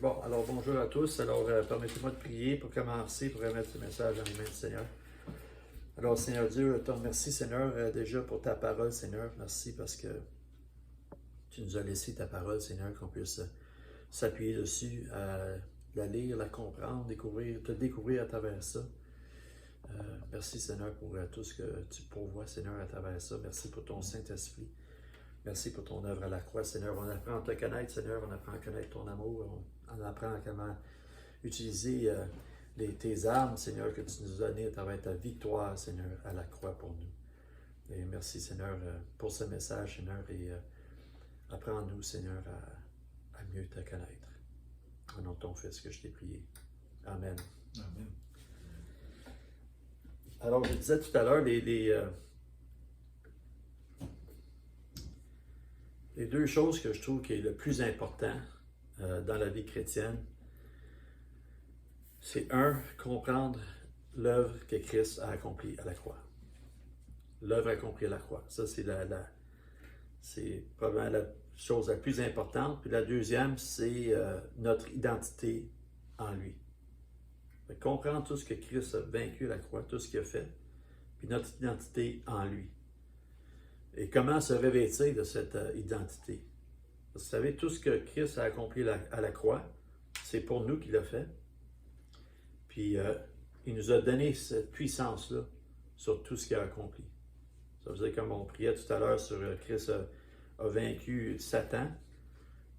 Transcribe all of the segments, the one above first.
Bon, alors bonjour à tous. Alors, permettez-moi de prier pour commencer, pour remettre ce message dans les mains du Seigneur. Alors, Seigneur Dieu, je te remercie, Seigneur, déjà pour ta parole, Seigneur. Merci parce que tu nous as laissé ta parole, Seigneur, qu'on puisse s'appuyer dessus, la lire, la comprendre, te découvrir à travers ça. Merci, Seigneur, pour tout ce que tu pourvois, Seigneur, à travers ça. Merci pour ton Saint-Esprit. Merci pour ton œuvre à la croix, Seigneur. On apprend à te connaître, Seigneur. On apprend à connaître ton amour. On apprend à comment utiliser tes armes, Seigneur, que tu nous as données à travers ta victoire, Seigneur, à la croix pour nous. Et merci, Seigneur, pour ce message, Seigneur. Et apprends-nous, Seigneur, à mieux te connaître. Au nom de ton Fils que je t'ai prié. Amen. Amen. Alors, je disais tout à l'heure, les deux choses que je trouve qui est le plus important dans la vie chrétienne, c'est comprendre l'œuvre que Christ a accomplie à la croix. L'œuvre accomplie à la croix. Ça, c'est probablement la chose la plus importante. Puis la deuxième, c'est notre identité en lui. Comprendre tout ce que Christ a vaincu à la croix, tout ce qu'il a fait, puis notre identité en lui. Et comment se revêtir de cette identité. Vous savez, tout ce que Christ a accompli à la croix, c'est pour nous qu'il l'a fait. Puis, il nous a donné cette puissance-là sur tout ce qu'il a accompli. Ça veut dire, comme on priait tout à l'heure sur Christ a vaincu Satan.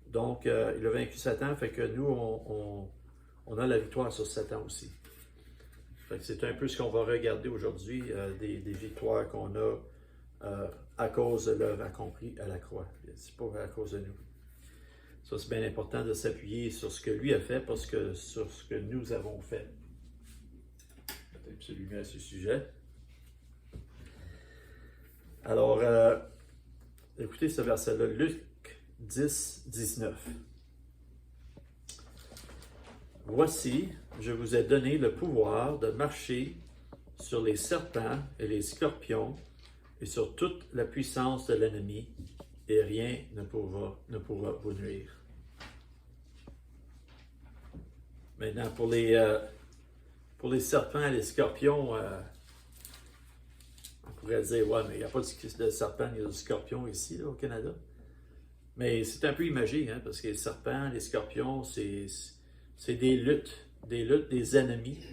Donc, il a vaincu Satan, fait que nous, on a la victoire sur Satan aussi. Fait que c'est un peu ce qu'on va regarder aujourd'hui, des victoires qu'on a à cause de l'œuvre accomplie à la croix. C'est pas à cause de nous. Ça, c'est bien important de s'appuyer sur ce que lui a fait, parce que sur ce que nous avons fait. Peut-être absolument à ce sujet. Alors, écoutez ce verset-là, Luc 10, 19. Voici, je vous ai donné le pouvoir de marcher sur les serpents et les scorpions et sur toute la puissance de l'ennemi, et rien ne pourra vous nuire. Maintenant, pour les serpents et les scorpions, on pourrait dire, ouais, mais il n'y a pas de serpents ni de scorpions ici, là, au Canada. Mais c'est un peu imagé, hein, parce que les serpents, les scorpions, c'est des luttes des ennemis.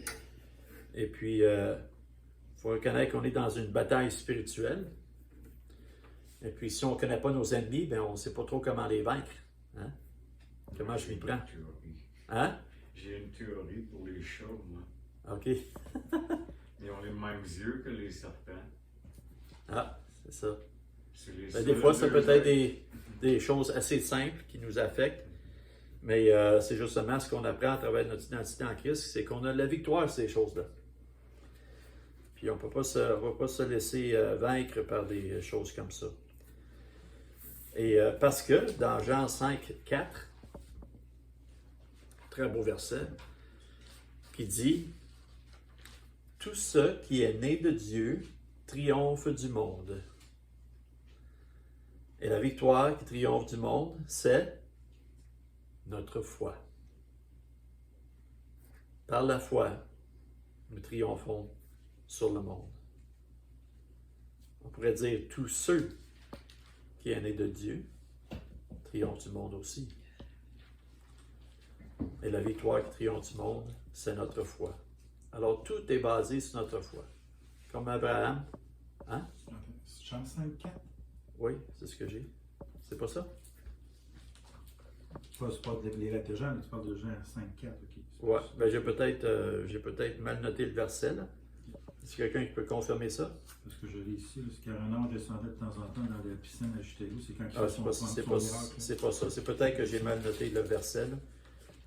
Et puis, faut reconnaître qu'on est dans une bataille spirituelle. Et puis, si on ne connaît pas nos ennemis, ben on ne sait pas trop comment les vaincre. Hein? Comment je m'y prends? Hein? J'ai une théorie pour les chats, moi. OK. Ils ont les mêmes yeux que les serpents. Ah, c'est ça. Ben, des fois, ça peut être des choses assez simples qui nous affectent. Mais c'est justement ce qu'on apprend à travers notre identité en Christ, c'est qu'on a la victoire sur ces choses-là. Puis on ne va pas se laisser vaincre par des choses comme ça. Et parce que dans Jean 5, 4, très beau verset, qui dit « Tout ce qui est né de Dieu triomphe du monde. Et la victoire qui triomphe du monde, c'est notre foi. Par la foi, nous triomphons sur le monde. » On pourrait dire tous ceux qui sont nés de Dieu triomphent du monde aussi. Et la victoire qui triomphe du monde, c'est notre foi. Alors tout est basé sur notre foi. Comme Abraham. Hein? Jean 5, 4. Oui, c'est ce que j'ai. C'est pas ça? C'est pas les lettres de Jean, mais tu parles de Jean 5, 4. Okay. Oui, ben j'ai peut-être mal noté le verset là. Est-ce quelqu'un qui peut confirmer ça? Parce que je lis ici, c'est car un ange descendait de temps en temps dans la piscine à Jutélie, c'est quand il Ah, fait son miracle. C'est pas ça. C'est peut-être que j'ai mal noté le verset là.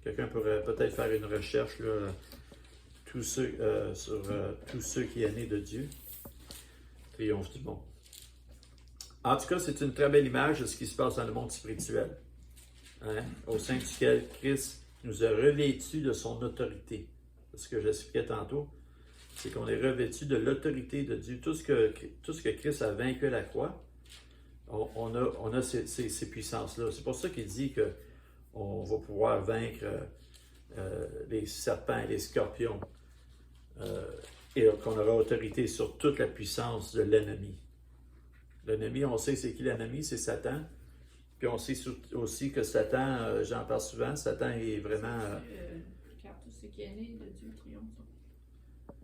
Quelqu'un pourrait peut-être faire une recherche là, sur tous ceux qui sont nés de Dieu triomphent du monde. En tout cas, c'est une très belle image de ce qui se passe dans le monde spirituel. Hein? Au sein duquel Christ nous a revêtus de son autorité. C'est ce que j'expliquais tantôt. C'est qu'on est revêtu de l'autorité de Dieu. Tout ce que Christ a vaincu à la croix, on a ces puissances-là. C'est pour ça qu'il dit que on va pouvoir vaincre les serpents et les scorpions. Et qu'on aura autorité sur toute la puissance de l'ennemi. L'ennemi, on sait c'est qui l'ennemi, c'est Satan. Puis on sait aussi que Satan, j'en parle souvent, Satan est vraiment... Car tout ce qui est né de Dieu triomphe.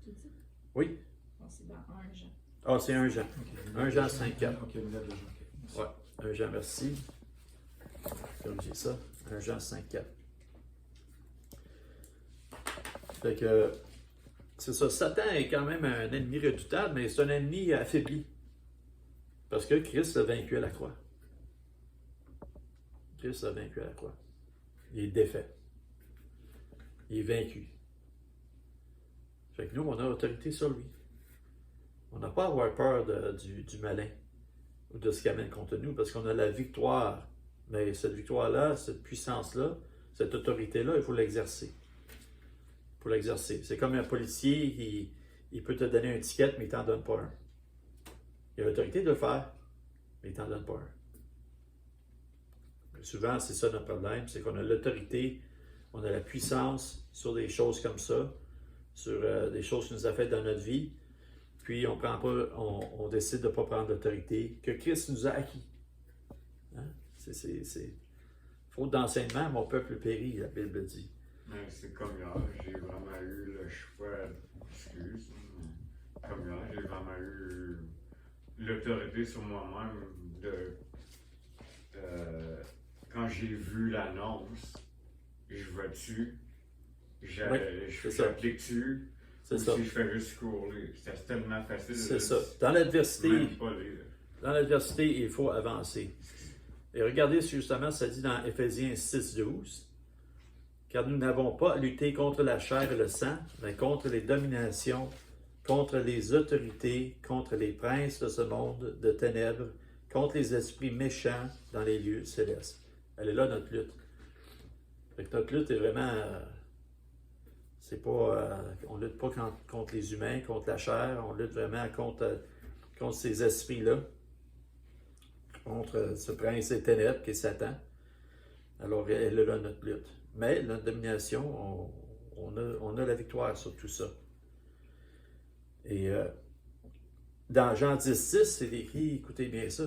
Tu dis? Oui. Non, c'est dans 1 Jean. Ah, c'est 1 Jean. Ok. 1 Jean 5,4. Ok, une lettre de Jean. Ok, merci. Ouais, 1 Jean, merci. Comme j'ai ça, 1 Jean 5,4. Fait que, c'est ça, Satan est quand même un ennemi redoutable, mais c'est un ennemi affaibli. Parce que Christ a vaincu à la croix. Christ a vaincu à la croix. Il est défait. Il est vaincu. Fait que nous, on a autorité sur lui. On n'a pas à avoir peur du malin ou de ce qu'il amène contre nous, parce qu'on a la victoire. Mais cette victoire-là, cette puissance-là, cette autorité-là, il faut l'exercer. Il faut l'exercer. C'est comme un policier, il peut te donner un ticket, mais il ne t'en donne pas un. Il a l'autorité de le faire, mais il ne t'en donne pas un. Souvent, c'est ça notre problème, c'est qu'on a l'autorité, on a la puissance sur des choses comme ça, sur des choses qu'il nous a faites dans notre vie, puis on décide de ne pas prendre l'autorité que Christ nous a acquis. Hein? C'est faute d'enseignement, mon peuple périt, la Bible dit. Mais c'est comme hier, j'ai vraiment eu le choix, excuse, mais comme hier, j'ai vraiment eu l'autorité sur moi-même de... quand j'ai vu l'annonce, je vais dessus, j'applique dessus, C'est ou ça. si je fais juste courir. C'est tellement facile. C'est ça. Dans l'adversité, Même pas lire. dans l'adversité, il faut avancer. Et regardez justement, ça dit dans Éphésiens 6,12, car nous n'avons pas à lutter contre la chair et le sang, mais contre les dominations, contre les autorités, contre les princes de ce monde de ténèbres, contre les esprits méchants dans les lieux célestes. Elle est là, notre lutte. Fait que notre lutte est vraiment... c'est pas... on lutte pas contre les humains, contre la chair, on lutte vraiment contre ces esprits-là, contre ce prince des ténèbres qui est Satan. Alors, elle est là, notre lutte. Mais notre domination, on a la victoire sur tout ça. Et dans Jean 10,6, c'est écrit, écoutez bien ça,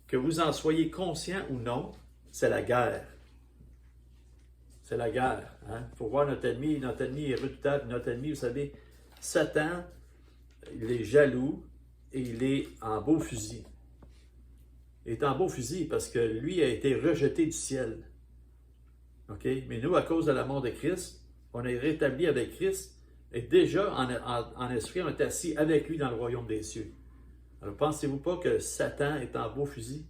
que vous en soyez conscient ou non, c'est la guerre. C'est la guerre. Il faut voir notre ennemi est redoutable. Notre ennemi, vous savez, Satan, il est jaloux et il est en beau fusil. Il est en beau fusil parce que lui a été rejeté du ciel. OK? Mais nous, à cause de la mort de Christ, on est rétabli avec Christ et déjà, en esprit, on est assis avec lui dans le royaume des cieux. Alors, pensez-vous pas que Satan est en beau fusil?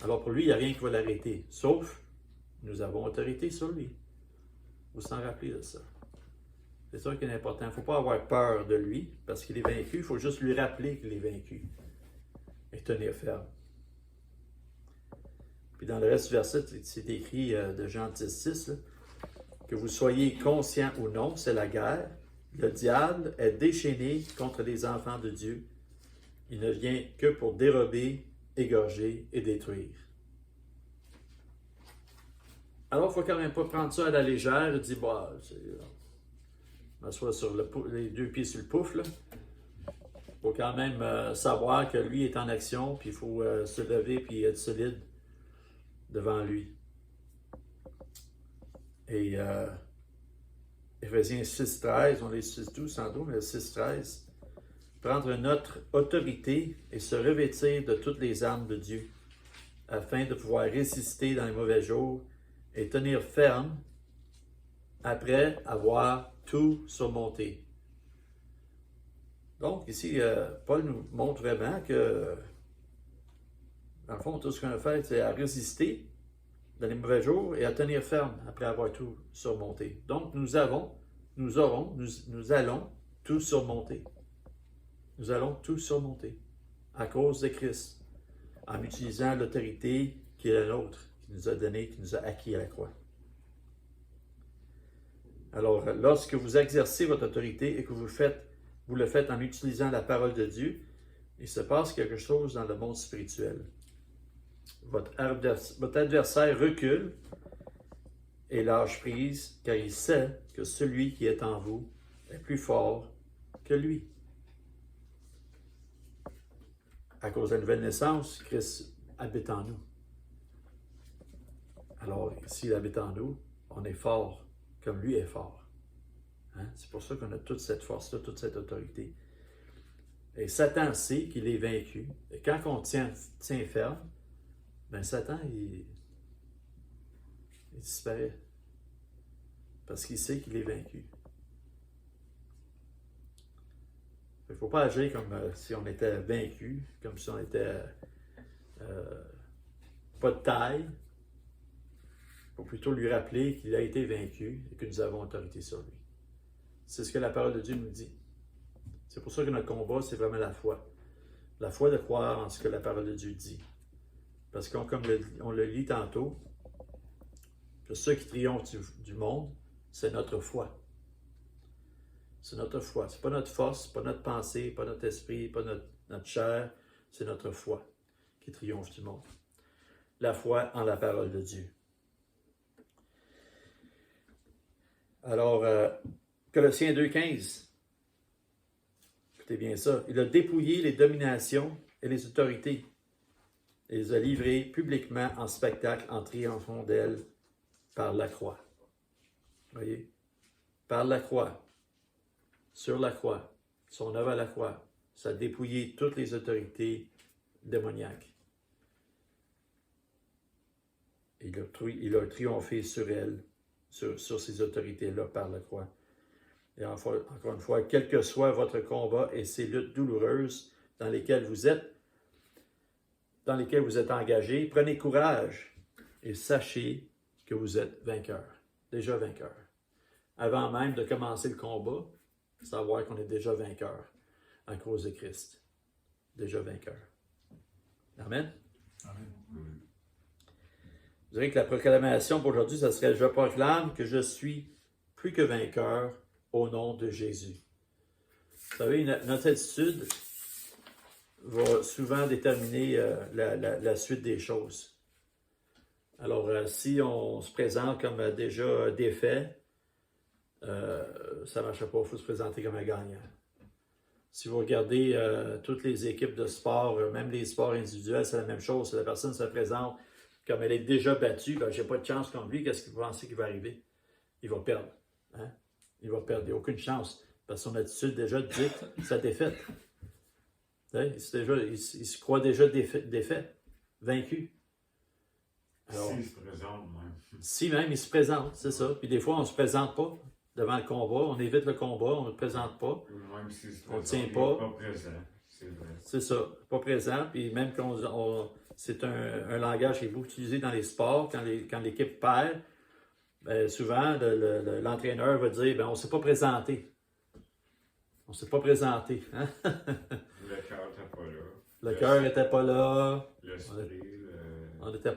Alors, pour lui, il n'y a rien qui va l'arrêter, sauf nous avons autorité sur lui. Vous vous en rappelez de ça. C'est ça qui est important. Il ne faut pas avoir peur de lui parce qu'il est vaincu. Il faut juste lui rappeler qu'il est vaincu et tenir ferme. Puis dans le reste du verset, c'est écrit de Jean 10,6, que vous soyez conscients ou non, c'est la guerre. Le diable est déchaîné contre les enfants de Dieu. Il ne vient que pour dérober, égorger et détruire. Alors, il ne faut quand même pas prendre ça à la légère et dire, bah, je m'assois sur les deux pieds sur le pouf, là. Il faut quand même savoir que lui est en action, puis il faut se lever puis être solide devant lui. Et Éphésiens 6,13, on les 6,12 sans doute, mais 6,13, prendre notre autorité et se revêtir de toutes les armes de Dieu, afin de pouvoir résister dans les mauvais jours et tenir ferme après avoir tout surmonté. Donc, ici, Paul nous montre vraiment que, dans le fond, tout ce qu'on a fait, c'est à résister dans les mauvais jours et à tenir ferme après avoir tout surmonté. Donc, nous allons tout surmonter. Nous allons tout surmonter à cause de Christ, en utilisant l'autorité qui est la nôtre, qui nous a donnée, qui nous a acquis à la croix. Alors, lorsque vous exercez votre autorité et que vous le faites en utilisant la parole de Dieu, il se passe quelque chose dans le monde spirituel. Votre adversaire recule et lâche prise, car il sait que celui qui est en vous est plus fort que lui. À cause de la nouvelle naissance, Christ habite en nous. Alors, s'il habite en nous, on est fort comme lui est fort. Hein? C'est pour ça qu'on a toute cette force-là, toute cette autorité. Et Satan sait qu'il est vaincu. Et quand on tient ferme, ben Satan, il disparaît. Parce qu'il sait qu'il est vaincu. Il ne faut pas agir comme si on était vaincu, comme si on était pas de taille. Il faut plutôt lui rappeler qu'il a été vaincu et que nous avons autorité sur lui. C'est ce que la parole de Dieu nous dit. C'est pour ça que notre combat, c'est vraiment la foi. La foi de croire en ce que la parole de Dieu dit. Parce que, comme on le lit tantôt, que ceux qui triomphent du monde, c'est notre foi. C'est notre foi. Ce n'est pas notre force, pas notre pensée, pas notre esprit, pas notre chair. C'est notre foi qui triomphe du monde. La foi en la parole de Dieu. Alors, Colossiens 2,15. Écoutez bien ça. Il a dépouillé les dominations et les autorités. Et les a livrées publiquement en spectacle en triomphant d'elles par la croix. Voyez? Par la croix. Sur la croix. Son œuvre à la croix. Ça a dépouillé toutes les autorités démoniaques. Il a triomphé sur elles, sur ces autorités-là par la croix. Et encore une fois, quel que soit votre combat et ces luttes douloureuses dans lesquelles vous êtes engagés, prenez courage et sachez que vous êtes vainqueur, déjà vainqueur. Avant même de commencer le combat, savoir qu'on est déjà vainqueur à cause de Christ. Déjà vainqueur. Amen. Amen. Je dirais que la proclamation pour aujourd'hui, ça serait « Je proclame que je suis plus que vainqueur au nom de Jésus ». Vous savez, notre attitude va souvent déterminer la suite des choses. Alors, si on se présente comme déjà défait, ça ne marche pas, il faut se présenter comme un gagnant. Si vous regardez toutes les équipes de sport, même les sports individuels, c'est la même chose. Si la personne se présente comme elle est déjà battue, ben, je n'ai pas de chance contre lui, qu'est-ce que vous pensez qu'il va arriver? Il va perdre. Hein? Il va perdre, il n'y a aucune chance. Parce que son attitude déjà dit sa défaite. Il se croit déjà défait, vaincu. Alors, S'il se présente même. Si même il se présente, c'est ça. Puis des fois, on ne se présente pas devant le combat, on évite le combat, on ne le présente pas. Même s'il se On présente, tient il pas. n'est pas présent. C'est vrai. C'est ça, pas présent. Puis même quand c'est un langage qui est beaucoup utilisé dans les sports, quand l'équipe perd, ben, souvent l'entraîneur va dire ben, on ne s'est pas présenté. On ne s'est pas présenté. Hein? Le cœur n'était pas là. Le cœur n'était pas là. L'esprit. On n'était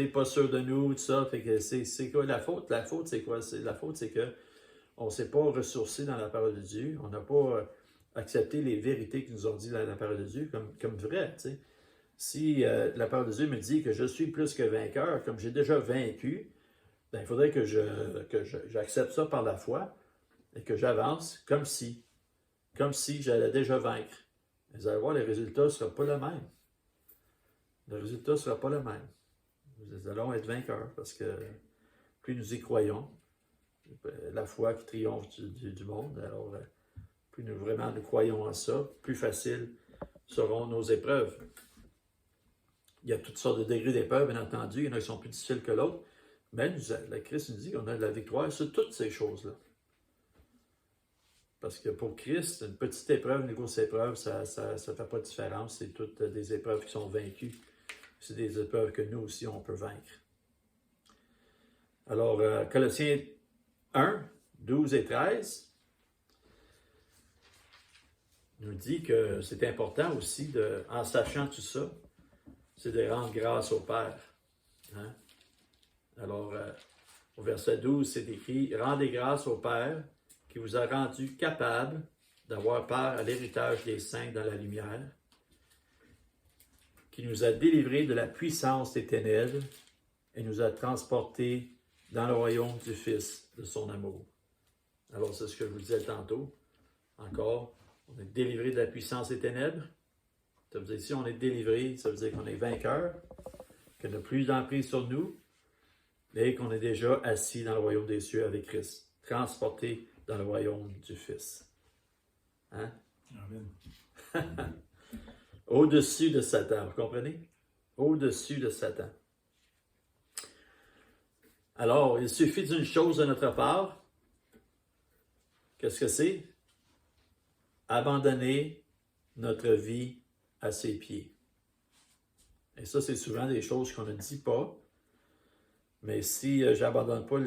pas sûr de nous, tout ça. Fait que c'est quoi la faute? La faute, c'est quoi? La faute, c'est que on ne s'est pas ressourcé dans la parole de Dieu. On n'a pas accepté les vérités qui nous ont dit dans la parole de Dieu comme vraies. T'sais. Si la parole de Dieu me dit que je suis plus que vainqueur, comme j'ai déjà vaincu, ben, il faudrait que j'accepte ça par la foi et que j'avance comme si j'allais déjà vaincre. Vous allez voir, les résultats ne seront pas le même. Le résultat ne sera pas le même. Nous allons être vainqueurs parce que plus nous y croyons, la foi qui triomphe du monde, alors plus nous croyons en ça, plus faciles seront nos épreuves. Il y a toutes sortes de degrés d'épreuves, bien entendu. Il y en a qui sont plus difficiles que l'autre. Mais le Christ nous dit qu'on a de la victoire sur toutes ces choses-là. Parce que pour Christ, une petite épreuve, une grosse épreuve, ça ne fait pas de différence. C'est toutes des épreuves qui sont vaincues. C'est des épreuves que nous aussi, on peut vaincre. Alors, Colossiens 1, 12 et 13 nous dit que c'est important aussi, en sachant tout ça, c'est de rendre grâce au Père. Hein? Alors, au verset 12, c'est écrit « Rendez grâce au Père qui vous a rendu capable d'avoir part à l'héritage des saints dans la lumière, qui nous a délivrés de la puissance des ténèbres et nous a transportés dans le royaume du Fils de son amour. Alors, c'est ce que je vous disais tantôt. Encore, on est délivré de la puissance des ténèbres. Ça veut dire, si on est délivré, ça veut dire qu'on est vainqueur, qu'il n'y a plus d'emprise sur nous, et qu'on est déjà assis dans le royaume des cieux avec Christ, transporté dans le royaume du Fils. Hein? Amen. Au-dessus de Satan, vous comprenez? Au-dessus de Satan. Alors, il suffit d'une chose de notre part. Qu'est-ce que c'est? Abandonner notre vie à ses pieds. Et ça, c'est souvent des choses qu'on ne dit pas. Mais si je n'abandonne pas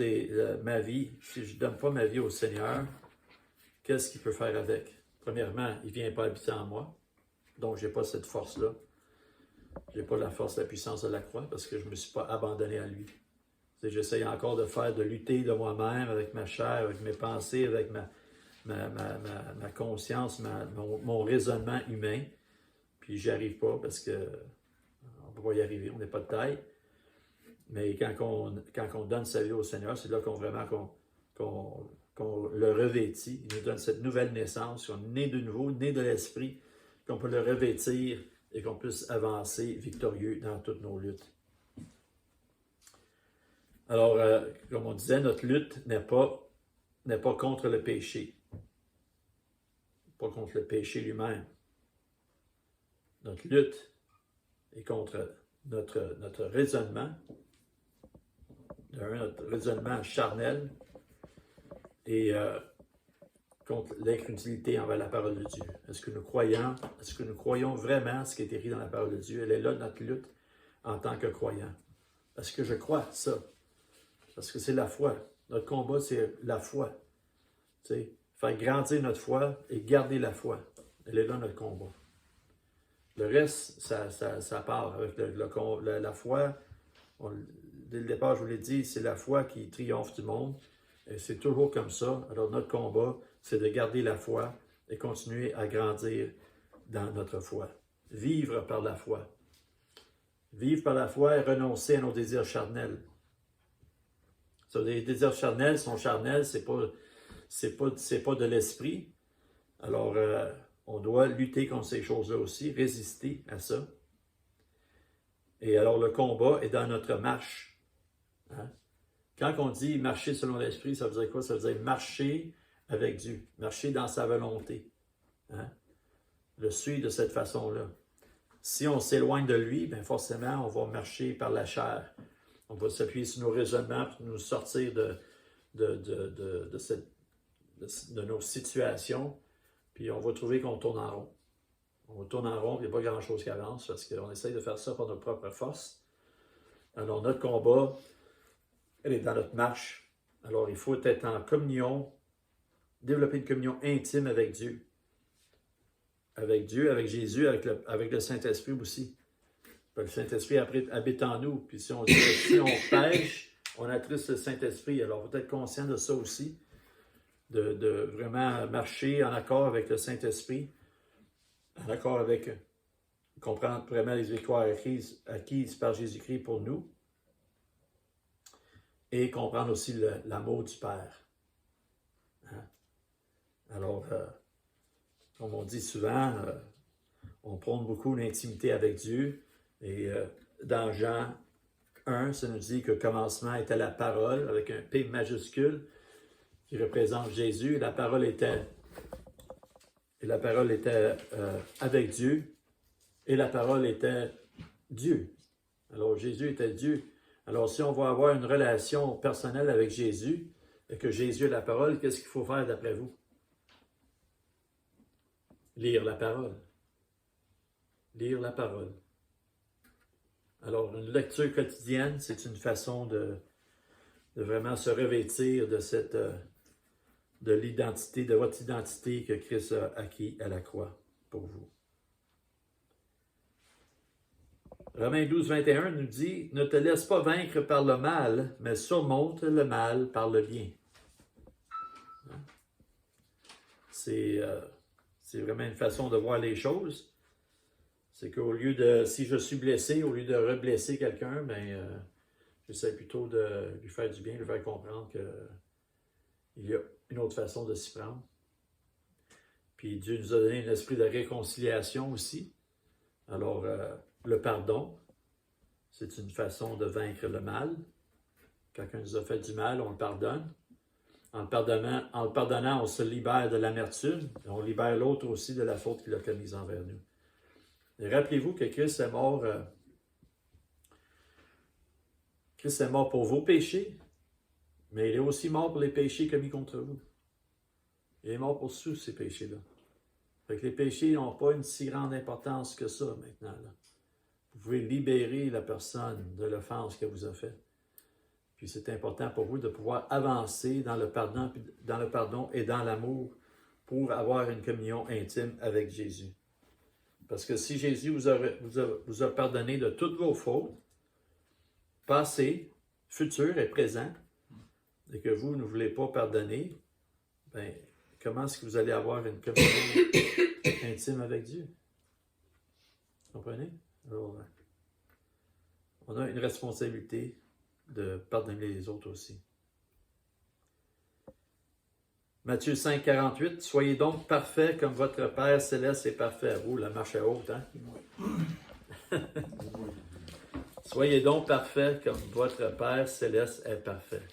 ma vie, si je ne donne pas ma vie au Seigneur, qu'est-ce qu'il peut faire avec? Premièrement, il ne vient pas habiter en moi. Donc, je n'ai pas cette force-là. Je n'ai pas la force, la puissance de la croix parce que je ne me suis pas abandonné à lui. J'essaye encore de lutter de moi-même avec ma chair, avec mes pensées, avec ma conscience, mon raisonnement humain. Puis j'y arrive pas parce que on ne peut pas y arriver, on n'est pas de taille. Mais quand on donne sa vie au Seigneur, c'est là qu'on le revêtit. Il nous donne cette nouvelle naissance, qu'on est né de nouveau, né de l'Esprit, qu'on peut le revêtir et qu'on puisse avancer victorieux dans toutes nos luttes. Alors, comme on disait, notre lutte n'est pas contre le péché. Pas contre le péché lui-même. Notre lutte est contre notre raisonnement, notre raisonnement charnel et contre l'incrédulité envers la parole de Dieu. Est-ce que nous croyons vraiment ce qui est écrit dans la parole de Dieu? Elle est là, notre lutte, en tant que croyants. Est-ce que je crois ça? Parce que c'est la foi. Notre combat, c'est la foi. Tu sais, faire grandir notre foi et garder la foi. Elle est là, notre combat. Le reste, ça part avec la foi. Dès le départ, je vous l'ai dit, c'est la foi qui triomphe du monde. Et c'est toujours comme ça. Alors, notre combat, c'est de garder la foi et continuer à grandir dans notre foi. Vivre par la foi. Vivre par la foi et renoncer à nos désirs charnels. Les désirs charnels sont charnels, c'est pas de l'esprit. Alors, on doit lutter contre ces choses-là aussi, résister à ça. Et alors, le combat est dans notre marche. Hein? Quand on dit marcher selon l'esprit, ça veut dire quoi? Ça veut dire marcher avec Dieu, marcher dans sa volonté. Hein? Le suivre de cette façon-là. Si on s'éloigne de lui, bien forcément, on va marcher par la chair. On va s'appuyer sur nos raisonnements pour nous sortir de nos situations. Puis on va trouver qu'on tourne en rond. On tourne en rond, il n'y a pas grand-chose qui avance parce qu'on essaye de faire ça par notre propre force. Alors notre combat, elle est dans notre marche. Alors il faut être en communion, développer une communion intime avec Dieu. Avec Dieu, avec Jésus, avec le Saint-Esprit aussi. Le Saint-Esprit habite en nous. Puis si on pêche, on attriste le Saint-Esprit. Alors, il faut être conscient de ça aussi, de vraiment marcher en accord avec le Saint-Esprit, en accord avec comprendre vraiment les victoires acquises par Jésus-Christ pour nous, et comprendre aussi l'amour du Père. Hein? Alors, comme on dit souvent, on prône beaucoup l'intimité avec Dieu. Et dans Jean 1, ça nous dit que le commencement était la parole, avec un P majuscule, qui représente Jésus. Et la parole était avec Dieu, et la parole était Dieu. Alors Jésus était Dieu. Alors si on veut avoir une relation personnelle avec Jésus, et que Jésus est la parole, qu'est-ce qu'il faut faire d'après vous? Lire la parole. Lire la parole. Alors, une lecture quotidienne, c'est une façon de vraiment se revêtir de l'identité, de votre identité que Christ a acquis à la croix pour vous. Romains 12, 21 nous dit « Ne te laisse pas vaincre par le mal, mais surmonte le mal par le bien. » C'est vraiment une façon de voir les choses. C'est qu'au lieu de, si je suis blessé, au lieu de reblesser quelqu'un, ben, J'essaie plutôt de lui faire du bien, de lui faire comprendre qu'il y a une autre façon de s'y prendre. Puis Dieu nous a donné un esprit de réconciliation aussi. Alors, le pardon, c'est une façon de vaincre le mal. Quand quelqu'un nous a fait du mal, on le pardonne. En le pardonnant, on se libère de l'amertume. Et on libère l'autre aussi de la faute qu'il a commise envers nous. Et rappelez-vous que Christ est mort pour vos péchés, mais il est aussi mort pour les péchés commis contre vous. Il est mort pour tous ces péchés-là. Fait que les péchés n'ont pas une si grande importance que ça maintenant. Là. Vous pouvez libérer la personne de l'offense qu'elle vous a faite. Puis c'est important pour vous de pouvoir avancer dans le pardon et dans l'amour pour avoir une communion intime avec Jésus. Parce que si Jésus vous a pardonné de toutes vos fautes, passées, futures et présentes, et que vous ne voulez pas pardonner, bien, comment est-ce que vous allez avoir une communion intime avec Dieu? Vous comprenez? Alors, on a une responsabilité de pardonner les autres aussi. Matthieu 5, 48, « Soyez donc parfaits comme votre Père céleste est parfait. » Oh, la marche est haute, hein? Soyez donc parfaits comme votre Père céleste est parfait.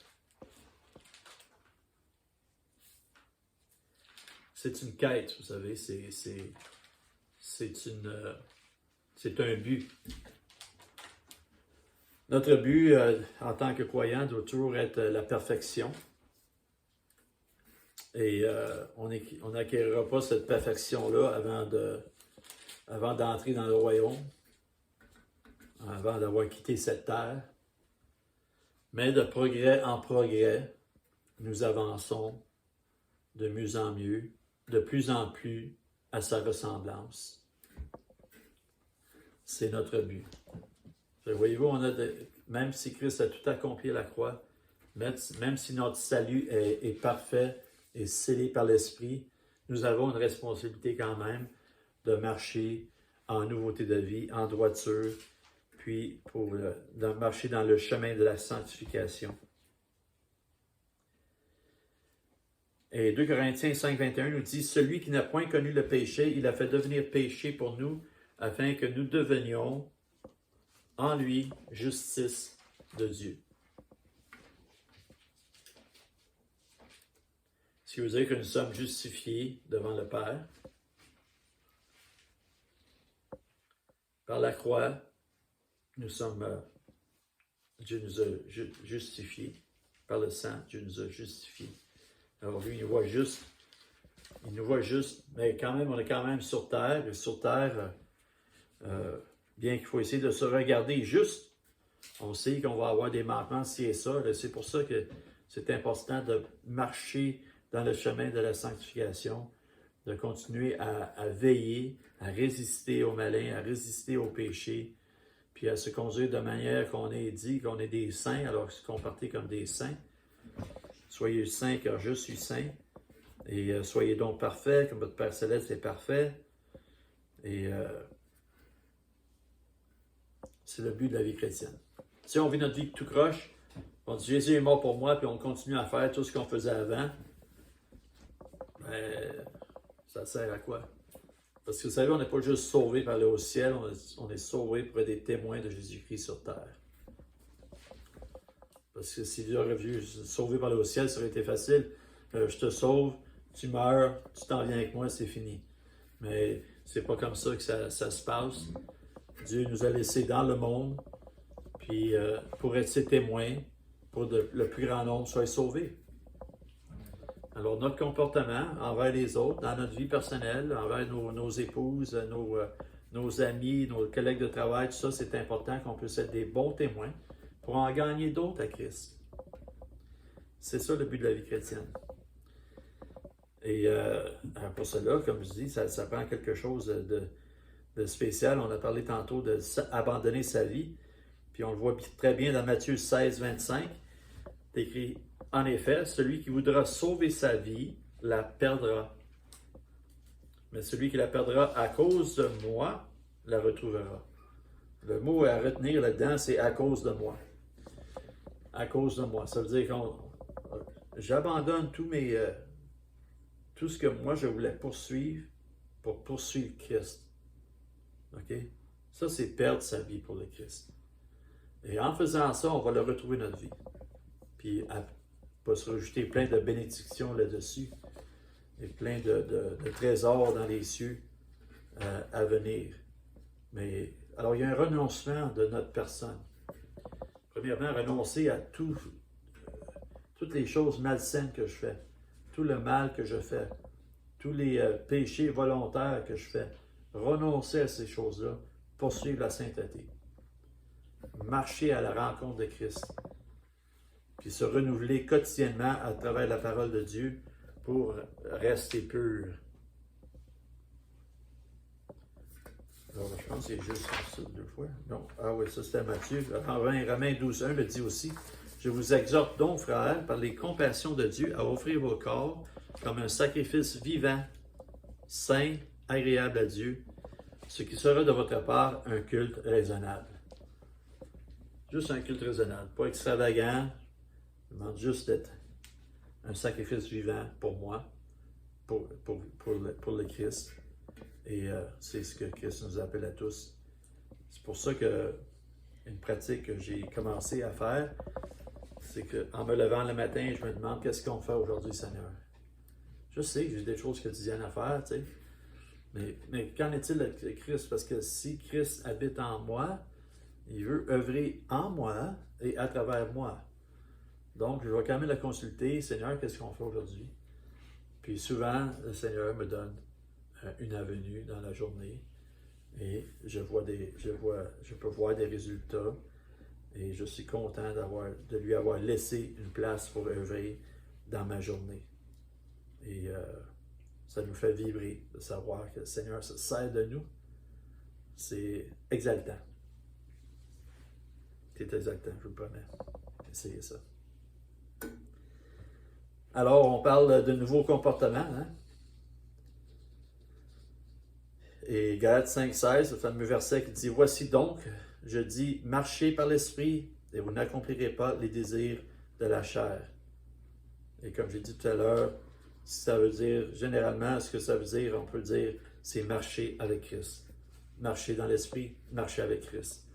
C'est une quête, vous savez, c'est un but. Notre but en tant que croyant doit toujours être la perfection. Et on n'acquérera pas cette perfection-là avant d'entrer dans le royaume, avant d'avoir quitté cette terre. Mais de progrès en progrès, nous avançons de mieux en mieux, de plus en plus à sa ressemblance. C'est notre but. Voyez-vous, même si Christ a tout accompli à la croix, même si notre salut est parfait et scellé par l'Esprit, nous avons une responsabilité quand même de marcher en nouveauté de vie, en droiture, puis de marcher dans le chemin de la sanctification. Et 2 Corinthiens 5, 21 nous dit « Celui qui n'a point connu le péché, il a fait devenir péché pour nous, afin que nous devenions en lui justice de Dieu. » Ce qui veut dire que nous sommes justifiés devant le Père. Par la croix, Dieu nous a justifiés. Par le sang, Dieu nous a justifiés. Alors lui, il nous voit juste, mais quand même, on est quand même sur terre. Et sur terre, bien qu'il faut essayer de se regarder juste, on sait qu'on va avoir des manquements ci et ça. C'est pour ça que c'est important de marcher dans le chemin de la sanctification, de continuer à veiller, à résister au malin, à résister au péché, puis à se conduire de manière qu'on ait dit qu'on est des saints, alors qu'on partait comme des saints. Soyez saints car je suis saint. Et soyez donc parfaits comme votre Père Céleste est parfait. Et c'est le but de la vie chrétienne. Si on vit notre vie tout croche, on dit Jésus est mort pour moi, puis on continue à faire tout ce qu'on faisait avant, ben, ça sert à quoi? Parce que vous savez, on n'est pas juste sauvé par le haut ciel, on est sauvé pour être des témoins de Jésus-Christ sur terre. Parce que si Dieu aurait voulu sauver par le haut ciel, ça aurait été facile. Je te sauve, tu meurs, tu t'en viens avec moi, c'est fini. Mais c'est pas comme ça que ça se passe. Dieu nous a laissés dans le monde, puis pour être ses témoins, pour que le plus grand nombre soit sauvé. Alors, notre comportement envers les autres, dans notre vie personnelle, envers nos épouses, nos amis, nos collègues de travail, tout ça, c'est important qu'on puisse être des bons témoins pour en gagner d'autres à Christ. C'est ça le but de la vie chrétienne. Et pour cela, comme je dis, ça prend quelque chose de spécial. On a parlé tantôt d'abandonner sa vie. Puis on le voit très bien dans Matthieu 16, 25. C'est écrit, en effet, celui qui voudra sauver sa vie la perdra. Mais celui qui la perdra à cause de moi la retrouvera. Le mot à retenir là-dedans, c'est à cause de moi. à cause de moi. Ça veut dire que j'abandonne tout ce que moi je voulais poursuivre pour poursuivre Christ. OK? Ça, c'est perdre sa vie pour le Christ. Et en faisant ça, on va le retrouver notre vie. Puis, il va se rajouter plein de bénédictions là-dessus et plein de trésors dans les cieux à venir. Mais, alors, il y a un renoncement de notre personne. Premièrement, renoncer à toutes les choses malsaines que je fais, tout le mal que je fais, tous les péchés volontaires que je fais. Renoncer à ces choses-là, poursuivre la sainteté. Marcher à la rencontre de Christ. Puis se renouveler quotidiennement à travers la parole de Dieu pour rester pur. Alors, je pense que c'est juste ça 2 fois. Non. Ah oui, ça c'était Matthieu. Romains 12:1 le dit aussi. Je vous exhorte donc, frères, par les compassions de Dieu, à offrir vos corps comme un sacrifice vivant, saint, agréable à Dieu, ce qui sera de votre part un culte raisonnable. Juste un culte raisonnable, pas extravagant. Je demande juste d'être un sacrifice vivant pour moi, pour le Christ. Et c'est ce que Christ nous appelle à tous. C'est pour ça que une pratique que j'ai commencé à faire, c'est qu'en me levant le matin, je me demande qu'est-ce qu'on fait aujourd'hui, Seigneur. Je sais que j'ai des choses quotidiennes à faire, tu sais. Mais qu'en est-il de Christ? Parce que si Christ habite en moi, il veut œuvrer en moi et à travers moi. Donc, je vais quand même le consulter. Seigneur, qu'est-ce qu'on fait aujourd'hui? Puis souvent, le Seigneur me donne une avenue dans la journée et je peux voir des résultats et je suis content de lui avoir laissé une place pour œuvrer dans ma journée. Et ça nous fait vibrer de savoir que le Seigneur se sert de nous. C'est exaltant. C'est exaltant, je vous le promets. Essayez ça. Alors, on parle de nouveaux comportements. Hein? Et Galates 5,16, le fameux verset qui dit « Voici donc, je dis, marchez par l'Esprit, et vous n'accomplirez pas les désirs de la chair. » Et comme j'ai dit tout à l'heure, ça veut dire, généralement, ce que ça veut dire, on peut dire, c'est marcher avec Christ. Marcher dans l'Esprit, marcher avec Christ.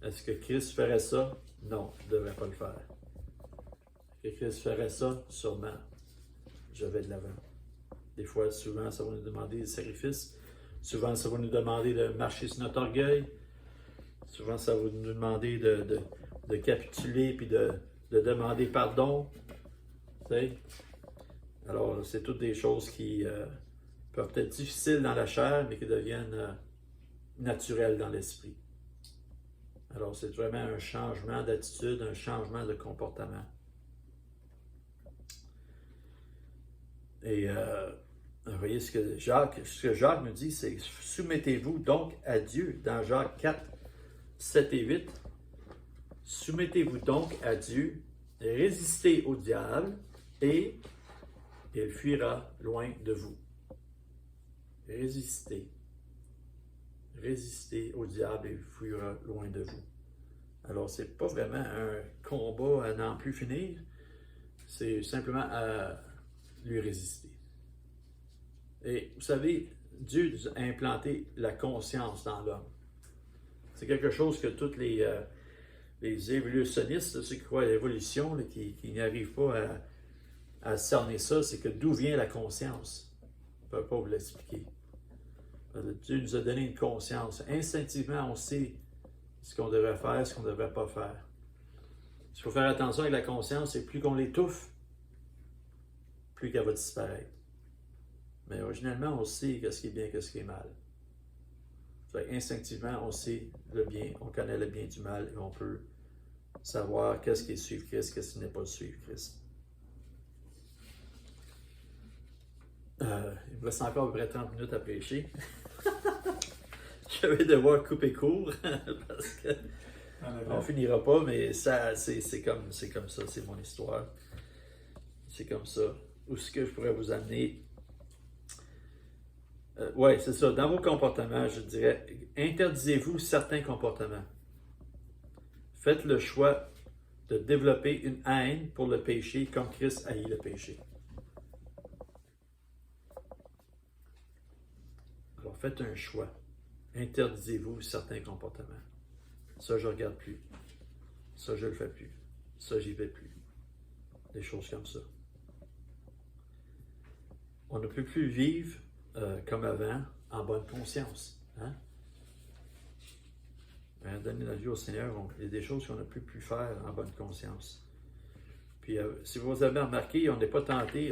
Est-ce que Christ ferait ça? Non, je ne devrais pas le faire. Est-ce que Christ ferait ça? Sûrement. Je vais de l'avant. Des fois, souvent, ça va nous demander des sacrifices. Souvent, ça va nous demander de marcher sur notre orgueil. Souvent, ça va nous demander de capituler puis de demander pardon. Tu sais? Alors, c'est toutes des choses qui peuvent être difficiles dans la chair, mais qui deviennent naturelles dans l'esprit. Alors, c'est vraiment un changement d'attitude, un changement de comportement. Et vous voyez ce que Jacques nous dit, c'est « Soumettez-vous donc à Dieu » dans Jacques 4, 7 et 8. « Soumettez-vous donc à Dieu, résistez au diable et il fuira loin de vous. » Résistez. Résistez au diable et il fuira loin de vous. Alors, ce n'est pas vraiment un combat à n'en plus finir, c'est simplement à lui résister. Et vous savez, Dieu a implanté la conscience dans l'homme. C'est quelque chose que tous les évolutionnistes, ceux qui croient à l'évolution, qui n'y arrivent pas à cerner ça, c'est que d'où vient la conscience? On ne peut pas vous l'expliquer. Dieu nous a donné une conscience. Instinctivement, on sait ce qu'on devrait faire, ce qu'on ne devrait pas faire. Il faut faire attention avec la conscience, c'est plus qu'on l'étouffe, plus qu'elle va disparaître. Mais originalement, on sait ce qui est bien, ce qui est mal. Instinctivement, on sait le bien, on connaît le bien du mal et on peut savoir qu'est-ce qui est suivre Christ, qu'est-ce qui n'est pas suivre Christ. Il me reste encore à peu près 30 minutes à prêcher. Je vais devoir couper court parce que on finira pas, mais ça, c'est comme ça, c'est mon histoire. C'est comme ça. Où est-ce que je pourrais vous amener? Oui, c'est ça. Dans vos comportements, je dirais, interdisez-vous certains comportements. Faites le choix de développer une haine pour le péché comme Christ haït le péché. Alors faites un choix. Interdisez-vous certains comportements. Ça, je ne regarde plus. Ça, je ne le fais plus. Ça, j'y vais plus. Des choses comme ça. On ne peut plus vivre comme avant, en bonne conscience. Hein? Donner la vie au Seigneur, il y a des choses qu'on ne peut plus faire en bonne conscience. Puis, si vous avez remarqué, on n'est pas tenté,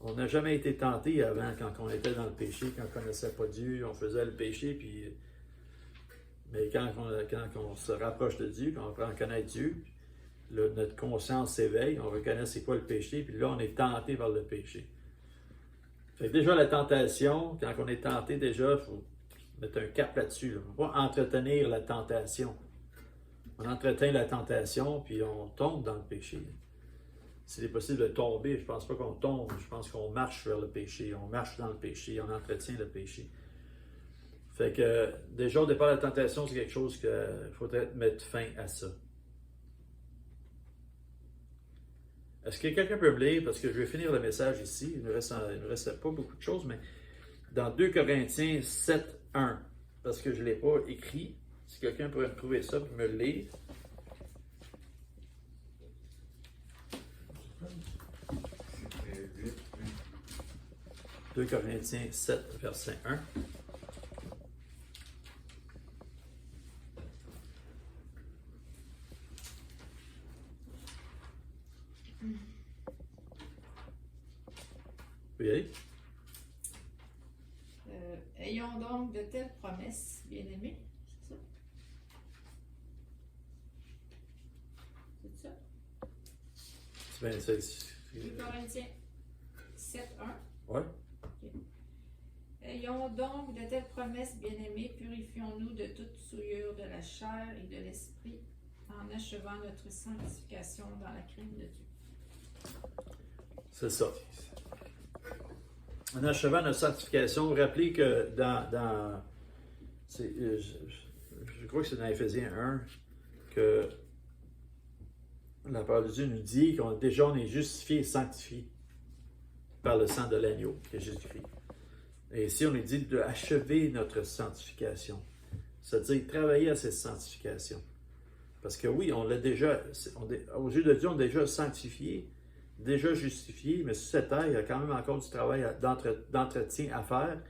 on n'a jamais été tenté avant quand on était dans le péché, quand on ne connaissait pas Dieu, on faisait le péché, puis... Mais quand on se rapproche de Dieu, quand on apprend à connaître Dieu, notre conscience s'éveille, on reconnaît c'est quoi le péché, puis là, on est tenté par le péché. Fait que déjà, la tentation, quand on est tenté, déjà, il faut mettre un cap là-dessus. Il ne faut pas entretenir la tentation. On entretient la tentation, puis on tombe dans le péché. S'il est possible de tomber, je ne pense pas qu'on tombe, je pense qu'on marche vers le péché, on marche dans le péché, on entretient le péché. Fait que, déjà, au départ, la tentation, c'est quelque chose qu'il faudrait mettre fin à ça. Est-ce que quelqu'un peut me lire, parce que je vais finir le message ici, il ne me reste pas beaucoup de choses, mais dans 2 Corinthiens 7, 1, parce que je ne l'ai pas écrit, si quelqu'un pourrait me trouver ça, puis me le lire. C'était vite. 2 Corinthiens 7, verset 1. Oui. Ayons donc de telles promesses, bien-aimés. C'est ça? C'est ça? C'est bien, 2 Corinthiens 7, 1. Ouais. Okay. Ayons donc de telles promesses, bien-aimés, purifions-nous de toute souillure de la chair et de l'esprit, en achevant notre sanctification dans la crainte de Dieu. C'est ça. En achevant notre sanctification, rappelez que je crois que c'est dans Éphésiens 1 que la parole de Dieu nous dit qu'on est justifié et sanctifié par le sang de l'agneau, qui est Jésus-Christ. Et ici, on est dit d'achever notre sanctification, c'est-à-dire travailler à cette sanctification. Parce que oui, on l'a déjà, aux yeux de Dieu, on est déjà sanctifié, déjà justifié, mais sur cette terre, il y a quand même encore du travail d'entretien à faire.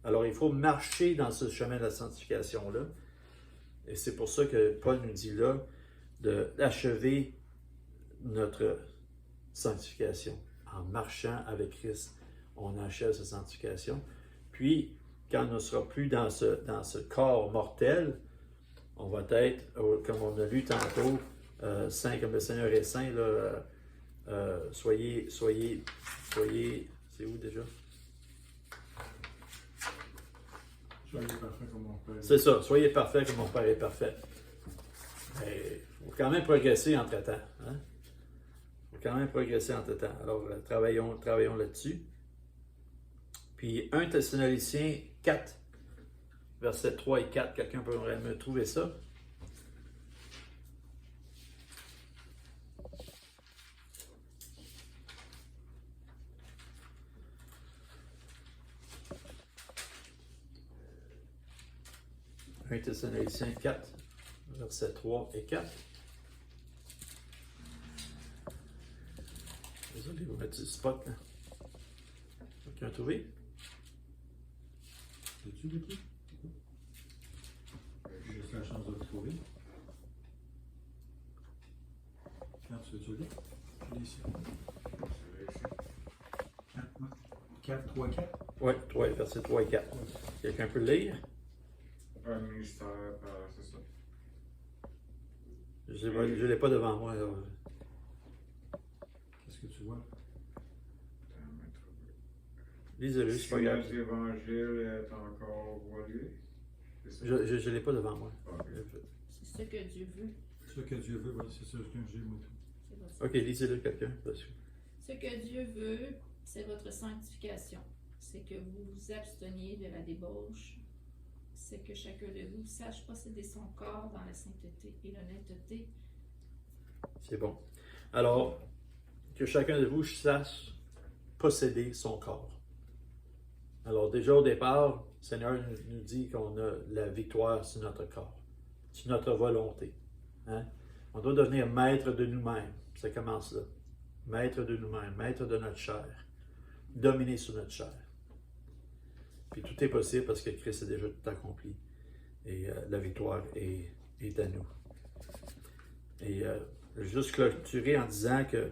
Alors, il faut marcher dans ce chemin de la sanctification-là. Et c'est pour ça que Paul nous dit là d'achever notre sanctification. En marchant avec Christ, on achève sa sanctification. Puis, quand on ne sera plus dans ce corps mortel, on va être, comme on a lu tantôt, saint comme le Seigneur est saint, là, soyez, c'est où déjà? Soyez parfait comme mon Père. C'est ça, soyez parfait comme mon Père est parfait. Mais il faut quand même progresser entre-temps. Hein? Il faut quand même progresser entre-temps. Alors, travaillons là-dessus. Puis 1 Thessaloniciens 4, versets 3 et 4, quelqu'un pourrait me trouver ça? « 1 Thessaloniciens 4, versets 3 et 4. » Désolé, vous mettez du spot, là. Quelqu'un a trouvé? As-tu l'écrit? J'ai laissé la chance de le trouver. Quand tu veux lire? Je l'ai ici. 4, 3, 4. Oui, versets 3 et 4. Quelqu'un peut le lire? Un ministère, c'est ça. Je ne l'ai pas devant moi. Là. Qu'est-ce que tu vois? Lisez-le, c'est Si pas grave. notre évangile est encore voilé, c'est ça? Je ne l'ai pas devant moi. Ok. C'est ce que Dieu veut. Ce que Dieu veut, oui, c'est ça que j'ai, moi. C'est votre- Ok, lisez-le quelqu'un. Ce que Dieu veut, c'est votre sanctification. C'est que vous vous absteniez de la débauche. C'est que chacun de vous sache posséder son corps dans la sainteté et l'honnêteté, C'est bon. Alors, que chacun de vous sache posséder son corps. Alors, déjà au départ, le Seigneur nous dit qu'on a la victoire sur notre corps, sur notre volonté. Hein? On doit devenir maître de nous-mêmes. Ça commence là. Maître de nous-mêmes, maître de notre chair. Dominer sur notre chair. Puis tout est possible parce que Christ a déjà tout accompli. Et la victoire est à nous. Et je vais juste clôturer en disant que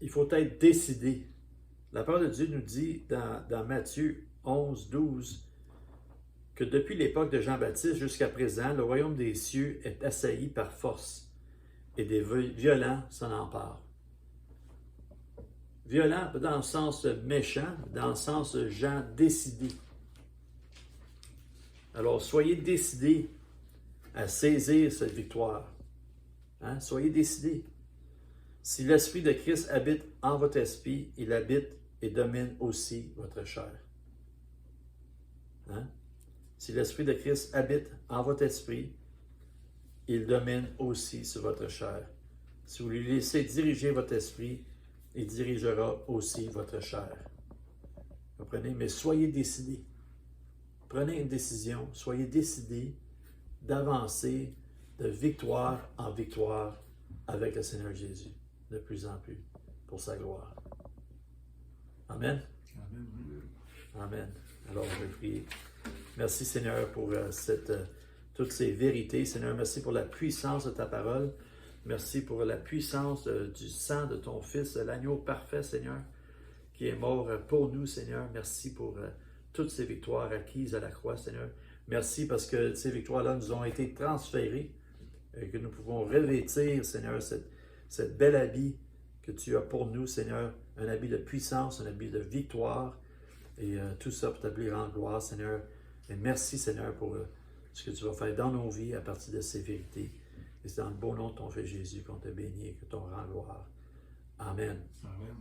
il faut être décidé. La parole de Dieu nous dit dans Matthieu 11, 12 que depuis l'époque de Jean-Baptiste jusqu'à présent, le royaume des cieux est assailli par force et des violents s'en emparent. Violent, pas dans le sens méchant, dans le sens gens décidés. Alors, soyez décidés à saisir cette victoire. Hein? Soyez décidés. Si l'Esprit de Christ habite en votre esprit, il habite et domine aussi votre chair. Hein? Si l'Esprit de Christ habite en votre esprit, il domine aussi sur votre chair. Si vous lui laissez diriger votre esprit, il dirigera aussi votre chair. Vous comprenez? Mais soyez décidés. Prenez une décision. Soyez décidés d'avancer de victoire en victoire avec le Seigneur Jésus, de plus en plus, pour sa gloire. Amen. Amen. Amen. Alors, on va prier. Merci, Seigneur, pour toutes ces vérités. Seigneur, merci pour la puissance de ta parole. Merci pour la puissance du sang de ton Fils, l'agneau parfait, Seigneur, qui est mort pour nous, Seigneur. Merci pour toutes ces victoires acquises à la croix, Seigneur. Merci parce que ces victoires-là nous ont été transférées et que nous pouvons revêtir, Seigneur, cette belle habit que tu as pour nous, Seigneur, un habit de puissance, un habit de victoire, et tout ça pour t'établir en gloire, Seigneur. Et merci, Seigneur, pour ce que tu vas faire dans nos vies à partir de ces vérités. Et c'est dans le beau nom de ton Fils Jésus qu'on te bénit et que ton rend gloire. Amen. Amen.